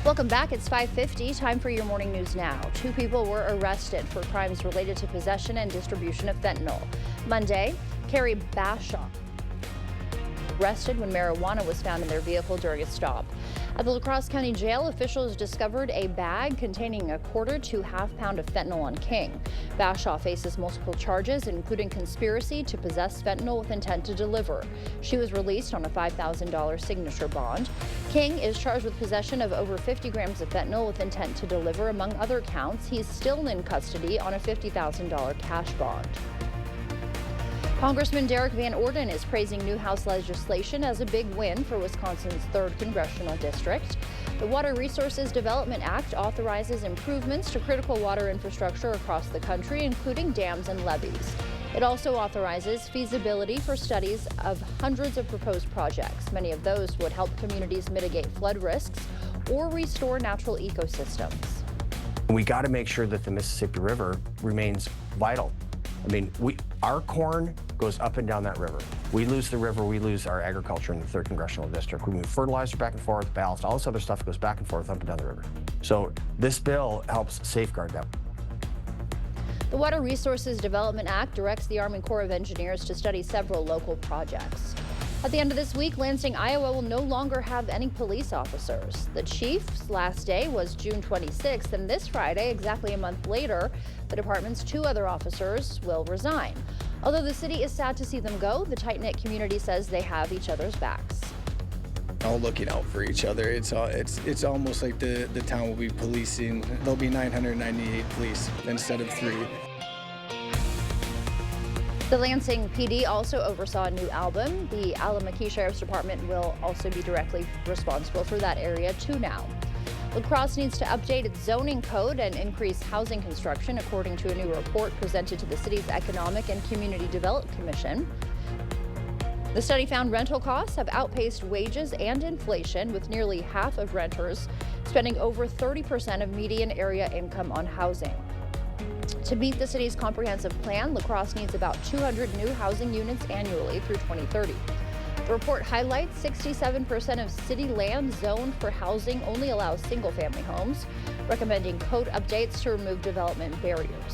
Welcome back. It's 5:50. Time for your morning news now. Two people were arrested for crimes related to possession and distribution of fentanyl. Monday, Carrie Bashaw arrested when marijuana was found in their vehicle during a stop. At the La Crosse County Jail, officials discovered a bag containing a quarter to half-pound of fentanyl on King. Bashaw faces multiple charges, including conspiracy to possess fentanyl with intent to deliver. She was released on a $5,000 signature bond. King is charged with possession of over 50 grams of fentanyl with intent to deliver, among other counts. He's still in custody on a $50,000 cash bond. Congressman Derek Van Orden is praising new House legislation as a big win for Wisconsin's 3rd Congressional District. The Water Resources Development Act authorizes improvements to critical water infrastructure across the country, including dams and levees. It also authorizes feasibility for studies of hundreds of proposed projects. Many of those would help communities mitigate flood risks or restore natural ecosystems. We got to make sure that the Mississippi River remains vital. I mean, our corn goes up and down that river. We lose the river, we lose our agriculture in the 3rd Congressional District. We move fertilizer back and forth, ballast, all this other stuff goes back and forth up and down the river. So this bill helps safeguard that. The Water Resources Development Act directs the Army Corps of Engineers to study several local projects. At the end of this week, Lansing, Iowa will no longer have any police officers. The chief's last day was June 26th, and this Friday, exactly a month later, the department's 2 other officers will resign. Although the city is sad to see them go, the tight-knit community says they have each other's backs. All looking out for each other. It's almost like the town will be policing. There'll be 998 police instead of 3. The Lansing PD also oversaw a new album. The Allamakee Sheriff's Department will also be directly responsible for that area too now. La Crosse needs to update its zoning code and increase housing construction, according to a new report presented to the city's Economic and Community Development Commission. The study found rental costs have outpaced wages and inflation, with nearly half of renters spending over 30% of median area income on housing. To meet the city's comprehensive plan, La Crosse needs about 200 new housing units annually through 2030. The report highlights 67% of city land zoned for housing only allows single-family homes, recommending code updates to remove development barriers.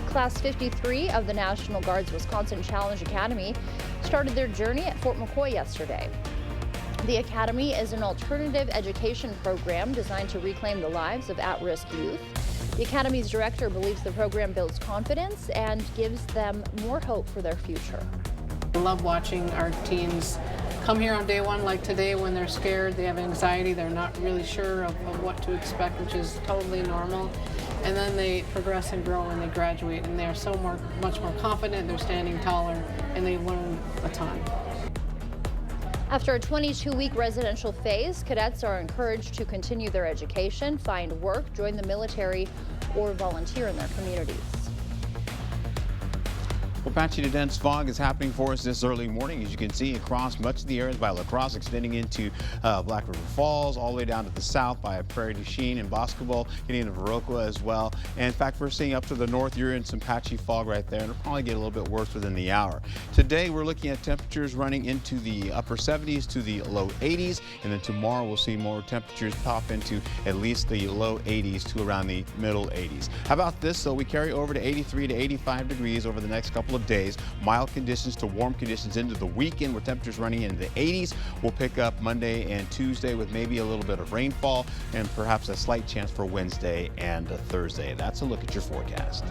Class 53 of the National Guard's Wisconsin Challenge Academy started their journey at Fort McCoy yesterday. The Academy is an alternative education program designed to reclaim the lives of at-risk youth. The Academy's director believes the program builds confidence and gives them more hope for their future. I love watching our teens come here on day one, like today, when they're scared, they have anxiety, they're not really sure of what to expect, which is totally normal. And then they progress and grow and they graduate, and they're much more confident, they're standing taller, and they learn a ton. After a 22-week residential phase, cadets are encouraged to continue their education, find work, join the military, or volunteer in their communities. Well, patchy to dense fog is happening for us this early morning, as you can see, across much of the areas by La Crosse, extending into Black River Falls, all the way down to the south by Prairie du Chien and Boscobel, getting into Viroqua as well. And in fact, we're seeing up to the north, you're in some patchy fog right there, and it'll probably get a little bit worse within the hour. Today, we're looking at temperatures running into the upper 70s to the low 80s, and then tomorrow we'll see more temperatures pop into at least the low 80s to around the middle 80s. How about this, though? We carry over to 83 to 85 degrees over the next couple of days. Mild conditions to warm conditions into the weekend, where temperatures running into the 80s. We'll pick up Monday and Tuesday with maybe a little bit of rainfall and perhaps a slight chance for Wednesday and Thursday. That's a look at your forecast.